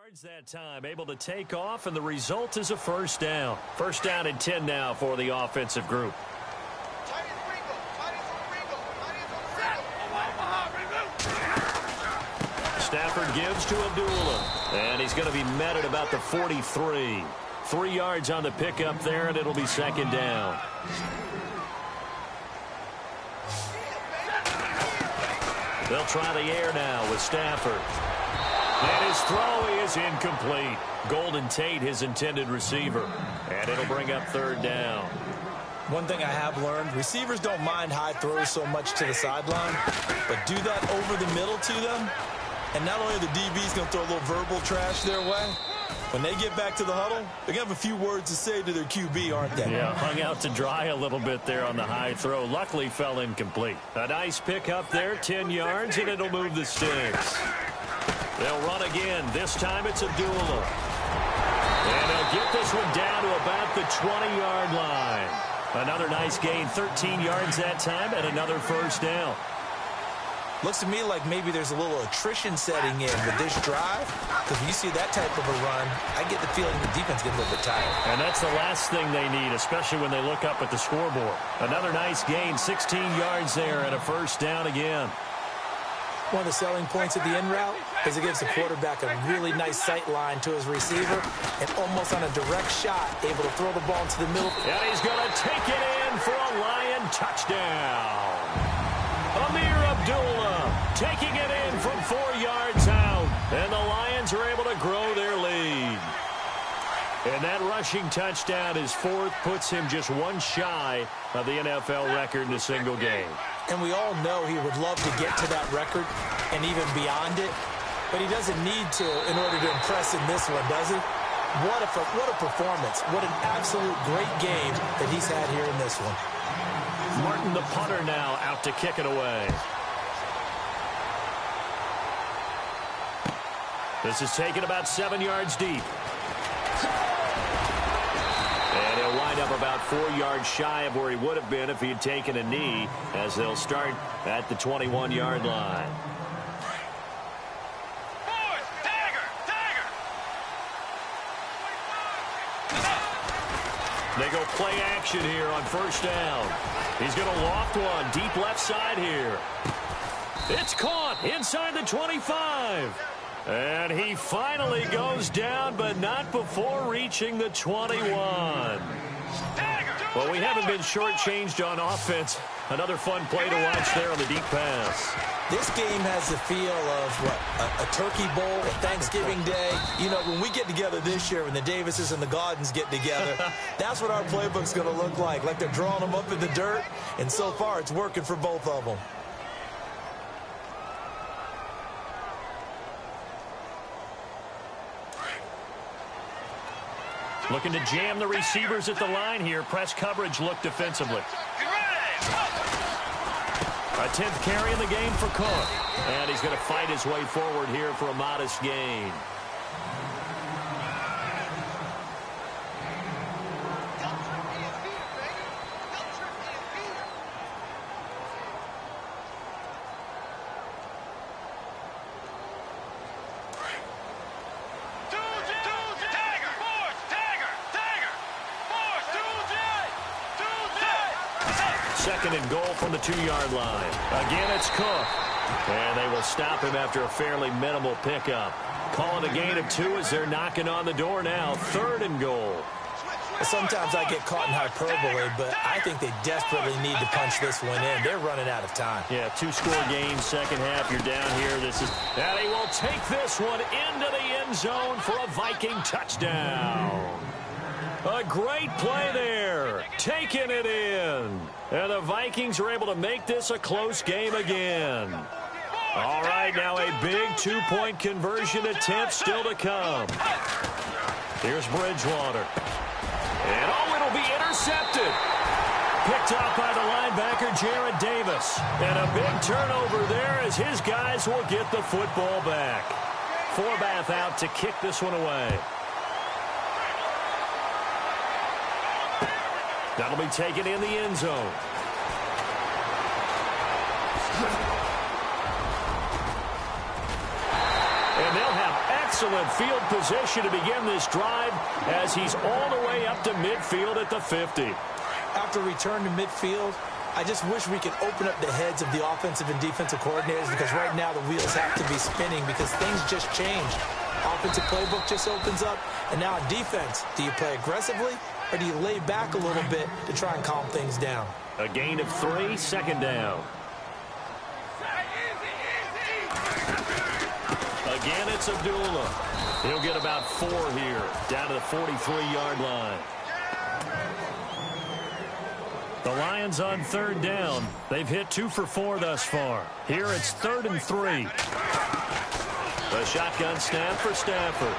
That time, able to take off, and the result is a first down. First down and 10 now for the offensive group. Stafford gives to Abdullah, and he's going to be met at about the 43. 3 yards on the pickup there, and it'll be second down. They'll try the air now with Stafford. And his throw is incomplete. Golden Tate, his intended receiver. And it'll bring up third down. One thing I have learned, receivers don't mind high throws so much to the sideline, but do that over the middle to them, and not only are the DBs going to throw a little verbal trash their way, when they get back to the huddle, they're going to have a few words to say to their QB, aren't they? Yeah, hung out to dry a little bit there on the high throw. Luckily fell incomplete. A nice pick up there, 10 yards, and it'll move the sticks. They'll run again. This time it's Abdullah. And they'll get this one down to about the 20-yard line. Another nice gain, 13 yards that time, and another first down. Looks to me like maybe there's a little attrition setting in with this drive, because when you see that type of a run, I get the feeling the defense gets a little bit tired. And that's the last thing they need, especially when they look up at the scoreboard. Another nice gain, 16 yards there, and a first down again. One of the selling points of the in route is it gives the quarterback a really nice sight line to his receiver and almost on a direct shot able to throw the ball into the middle. And he's going to take it in for a Lion touchdown. Amir Abdullah taking it in from 4 yards out. And the Lions are able to grow their lead. And that rushing touchdown, his fourth, puts him just one shy of the NFL record in a single game. And we all know he would love to get to that record and even beyond it, but he doesn't need to in order to impress in this one, does he? What a performance. What an absolute great game that he's had here in this one. Martin, the punter, now out to kick it away. This is taken about 7 yards deep. And he'll wind up about 4 yards shy of where he would have been if he had taken a knee, as they'll start at the 21-yard line. They go play action here on first down. He's going to loft one deep left side here. It's caught inside the 25. And he finally goes down, but not before reaching the 21. Well, we haven't been shortchanged on offense. Another fun play to watch there on the deep pass. This game has the feel of, a Turkey Bowl, a Thanksgiving Day. You know, when we get together this year, when the Davises and the Gaudens get together, that's what our playbook's going to look like they're drawing them up in the dirt, and so far it's working for both of them. Looking to jam the receivers at the line here. Press coverage look defensively. A 10th carry in the game for Cook. And he's going to fight his way forward here for a modest gain. Second and goal from the 2-yard line. Again, it's Cook. And they will stop him after a fairly minimal pickup. Call it a gain of 2 as they're knocking on the door now. 3rd and goal. Sometimes I get caught in hyperbole, but I think they desperately need to punch this one in. They're running out of time. Yeah, 2-score game, second half. You're down here. And he will take this one into the end zone for a Viking touchdown. A great play there, taking it in. And the Vikings are able to make this a close game again. All right, now a big 2-point conversion attempt still to come. Here's Bridgewater. And, it'll be intercepted. Picked up by the linebacker, Jared Davis. And a big turnover there as his guys will get the football back. Forbath out to kick this one away. That'll be taken in the end zone. And they'll have excellent field position to begin this drive as he's all the way up to midfield at the 50. After return to midfield, I just wish we could open up the heads of the offensive and defensive coordinators, because right now the wheels have to be spinning because things just changed. Offensive playbook just opens up, and now on defense, do you play aggressively or do you lay back a little bit to try and calm things down? A gain of 3, second down. Again, it's Abdullah. He'll get about 4 here, down to the 43-yard line. The Lions on third down. They've hit 2 for 4 thus far. Here it's 3rd and 3. The shotgun snap for Stafford.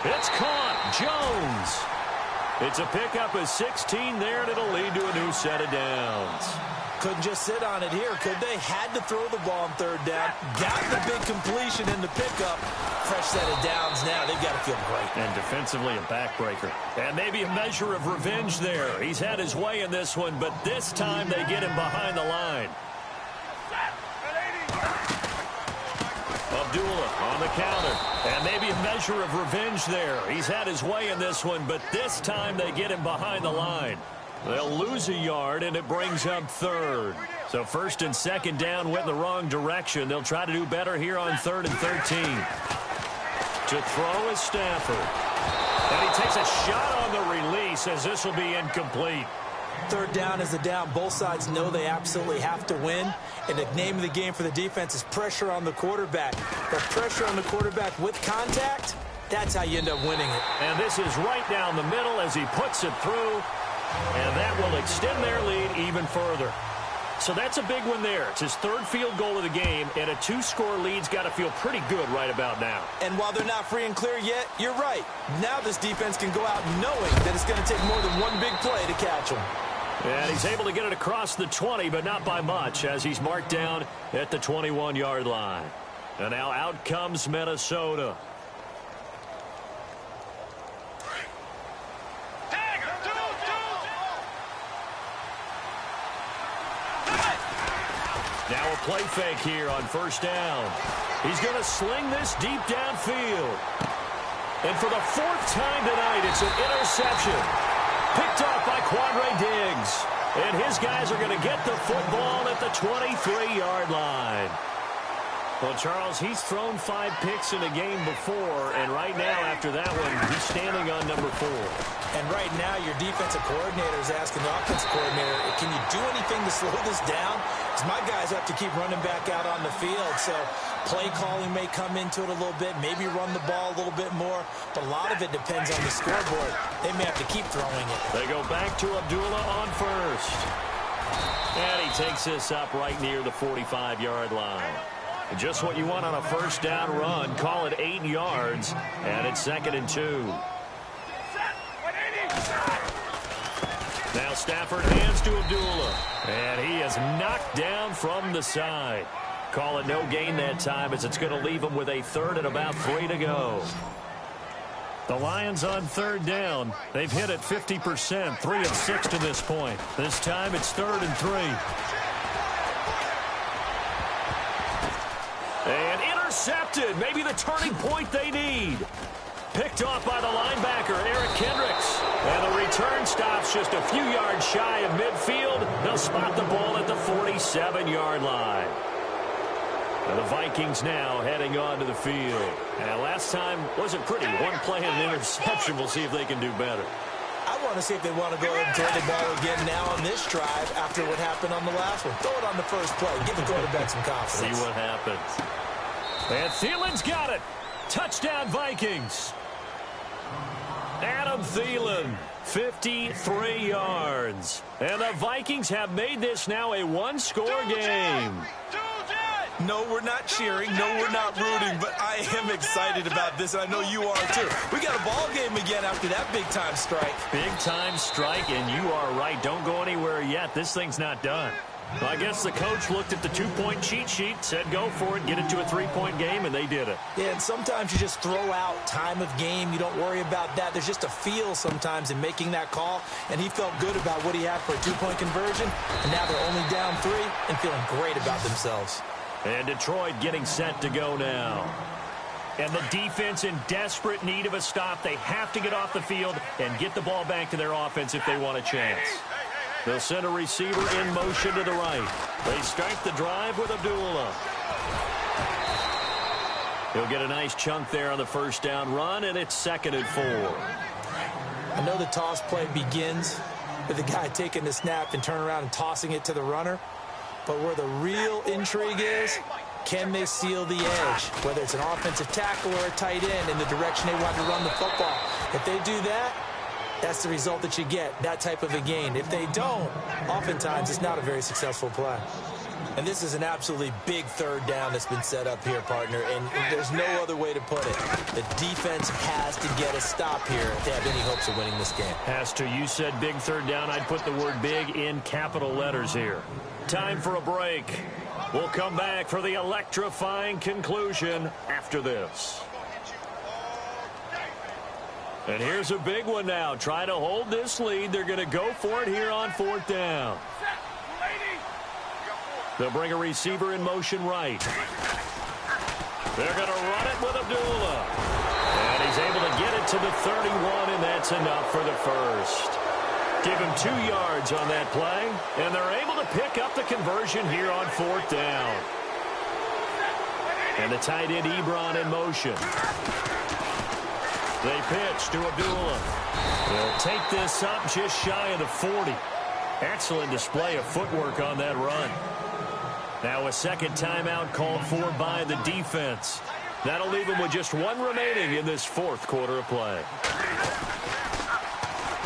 It's caught. Jones. It's a pickup of 16 there, and it'll lead to a new set of downs. Couldn't just sit on it here, could they? Had to throw the ball on third down. Got the big completion in the pickup. Fresh set of downs now. They've got to feel great. And defensively a backbreaker. And maybe a measure of revenge there. He's had his way in this one, but this time they get him behind the line. Abdullah on the counter. And maybe a measure of revenge there. He's had his way in this one, but this time they get him behind the line. They'll lose a yard, and it brings up 3rd. So 1st and 2nd down went in the wrong direction. They'll try to do better here on 3rd and 13. To throw is Stafford. And he takes a shot on the release as this will be incomplete. Third down is the down. Both sides know they absolutely have to win. And the name of the game for the defense is pressure on the quarterback. But pressure on the quarterback with contact, that's how you end up winning it. And this is right down the middle as he puts it through. And that will extend their lead even further. So that's a big one there. It's his 3rd field goal of the game, and a 2-score lead's got to feel pretty good right about now. And while they're not free and clear yet, you're right. Now this defense can go out knowing that it's going to take more than one big play to catch them. And he's able to get it across the 20, but not by much, as he's marked down at the 21-yard line. And now out comes Minnesota. Now a play fake here on 1st down. He's going to sling this deep downfield. And for the 4th time tonight, it's an interception. Picked off by Quandre Diggs. And his guys are going to get the football at the 23-yard line. Well, Charles, he's thrown 5 picks in a game before, and right now, after that one, he's standing on number 4. And right now, your defensive coordinator is asking the offensive coordinator, can you do anything to slow this down? Because my guys have to keep running back out on the field, so play calling may come into it a little bit, maybe run the ball a little bit more, but a lot of it depends on the scoreboard. They may have to keep throwing it. They go back to Abdullah on 1st. And he takes this up right near the 45-yard line. Just what you want on a 1st down run. Call it 8 yards, and it's 2nd and 2. Now Stafford hands to Abdullah, and he is knocked down from the side. Call it no gain that time, as it's going to leave him with a 3rd and about 3 to go. The Lions on 3rd down. They've hit it 50%, 3 of 6 to this point. This time it's 3rd and 3. And intercepted. Maybe the turning point they need. Picked off by the linebacker, Eric Kendricks. And the return stops just a few yards shy of midfield. They'll spot the ball at the 47-yard line. And the Vikings now heading onto the field. And last time wasn't pretty. One play and an interception. We'll see if they can do better. I want to see if they want to go ahead and throw the ball again now on this drive after what happened on the last one. Throw it on the first play. Give the quarterback some confidence. See what happens. And Thielen's got it. Touchdown, Vikings. Adam Thielen, 53 yards. And the Vikings have made this now a one-score game. No, we're not cheering. No, we're not rooting. But I am excited about this, and I know you are too. We got a ball game again after that big-time strike. Big-time strike, and you are right. Don't go anywhere yet. This thing's not done. Well, I guess the coach looked at the two-point cheat sheet, said go for it, get it to a three-point game, and they did it. Yeah, and sometimes you just throw out time of game. You don't worry about that. There's just a feel sometimes in making that call, and he felt good about what he had for a two-point conversion, and now they're only down 3 and feeling great about themselves. And Detroit getting set to go now. And the defense in desperate need of a stop. They have to get off the field and get the ball back to their offense if they want a chance. They'll send a receiver in motion to the right. They start the drive with Abdullah. He'll get a nice chunk there on the first down run, and it's 2nd and 4. I know the toss play begins with the guy taking the snap and turning around and tossing it to the runner. But where the real intrigue is, can they seal the edge, whether it's an offensive tackle or a tight end, in the direction they want to run the football? If they do that, that's the result that you get, that type of a gain. If they don't, oftentimes it's not a very successful play. And this is an absolutely big 3rd down that's been set up here, partner, and there's no other way to put it. The defense has to get a stop here if they have any hopes of winning this game. Has to. You said big 3rd down. I'd put the word big in capital letters here. Time for a break. We'll come back for the electrifying conclusion after this. And here's a big one now. Try to hold this lead. They're going to go for it here on 4th down. They'll bring a receiver in motion right. They're going to run it with Abdullah. And he's able to get it to the 31, and that's enough for the first. Give him 2 yards on that play, and they're able to pick up the conversion here on 4th down. And the tight end Ebron in motion. They pitch to Abdullah. They'll take this up just shy of the 40. Excellent display of footwork on that run. Now a 2nd timeout called for by the defense. That'll leave them with just 1 remaining in this 4th quarter of play.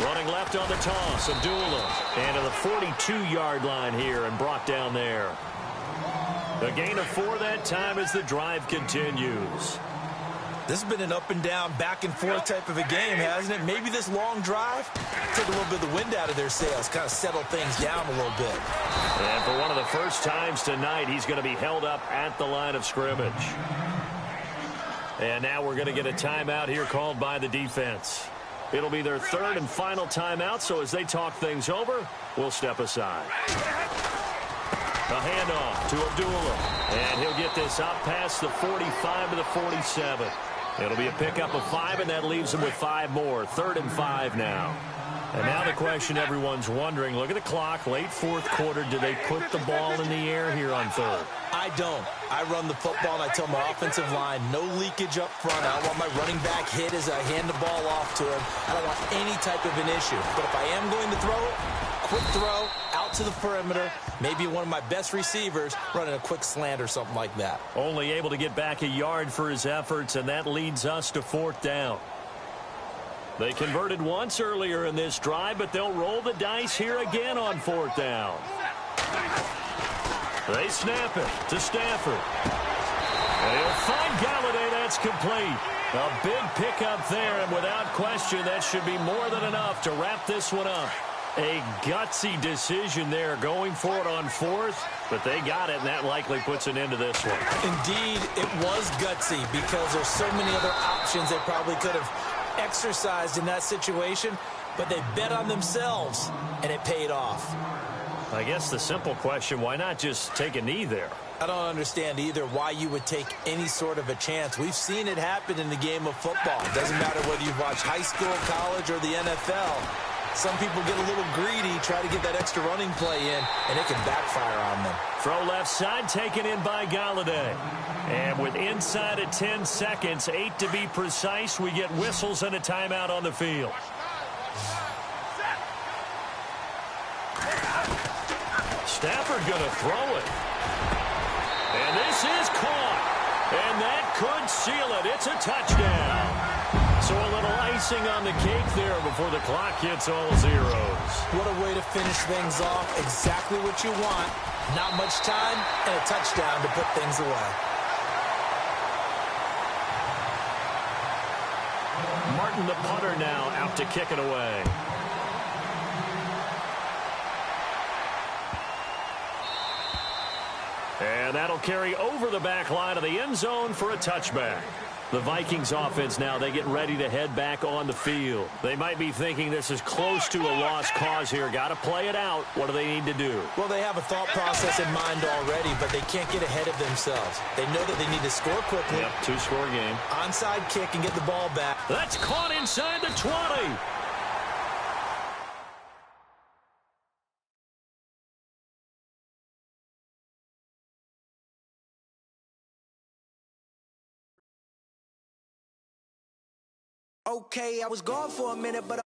Running left on the toss, Abdullah. And to the 42-yard line here and brought down there. A gain of 4 that time as the drive continues. This has been an up-and-down, back-and-forth type of a game, hasn't it? Maybe this long drive take a little bit of the wind out of their sails, kind of settle things down a little bit. And for one of the first times tonight, he's going to be held up at the line of scrimmage. And now we're going to get a timeout here called by the defense. It'll be their 3rd and final timeout, so as they talk things over, we'll step aside. A handoff to Abdullah, and he'll get this up past the 45 to the 47. It'll be a pickup of 5, and that leaves them with 5 more. 3rd and 5 now. And now the question everyone's wondering, look at the clock, late 4th quarter, do they put the ball in the air here on 3rd? I don't. I run the football, and I tell my offensive line, no leakage up front. I don't want my running back hit as I hand the ball off to him. I don't want any type of an issue. But if I am going to throw it, quick throw, out to the perimeter, maybe one of my best receivers running a quick slant or something like that. Only able to get back a yard for his efforts, and that leads us to 4th down. They converted once earlier in this drive, but they'll roll the dice here again on 4th down. They snap it to Stafford. And he'll find Galladay. That's complete. A big pickup there, and without question, that should be more than enough to wrap this one up. A gutsy decision there, going for it on 4th, but they got it, and that likely puts an end to this one. Indeed, it was gutsy because there's so many other options they probably could have exercised in that situation, but they bet on themselves, and it paid off. I guess the simple question, why not just take a knee there? I don't understand either why you would take any sort of a chance. We've seen it happen in the game of football. It doesn't matter whether you've watched high school, college, or the NFL. Some people get a little greedy, try to get that extra running play in, and it can backfire on them. Throw left side, taken in by Galladay. And with inside of 10 seconds, 8 to be precise, we get whistles and a timeout on the field. Stafford going to throw it. And this is caught. And that could seal it. It's a touchdown. So a little icing on the cake there before the clock hits all zeros. What a way to finish things off. Exactly what you want. Not much time and a touchdown to put things away. Martin, the punter, now out to kick it away. And that'll carry over the back line of the end zone for a touchback. The Vikings offense now, they get ready to head back on the field. They might be thinking this is close to a lost cause here. Got to play it out. What do they need to do? Well, they have a thought process in mind already, but they can't get ahead of themselves. They know that they need to score quickly. Yep, two-score game. Onside kick and get the ball back. That's caught inside the 20. Okay, I was gone for a minute, but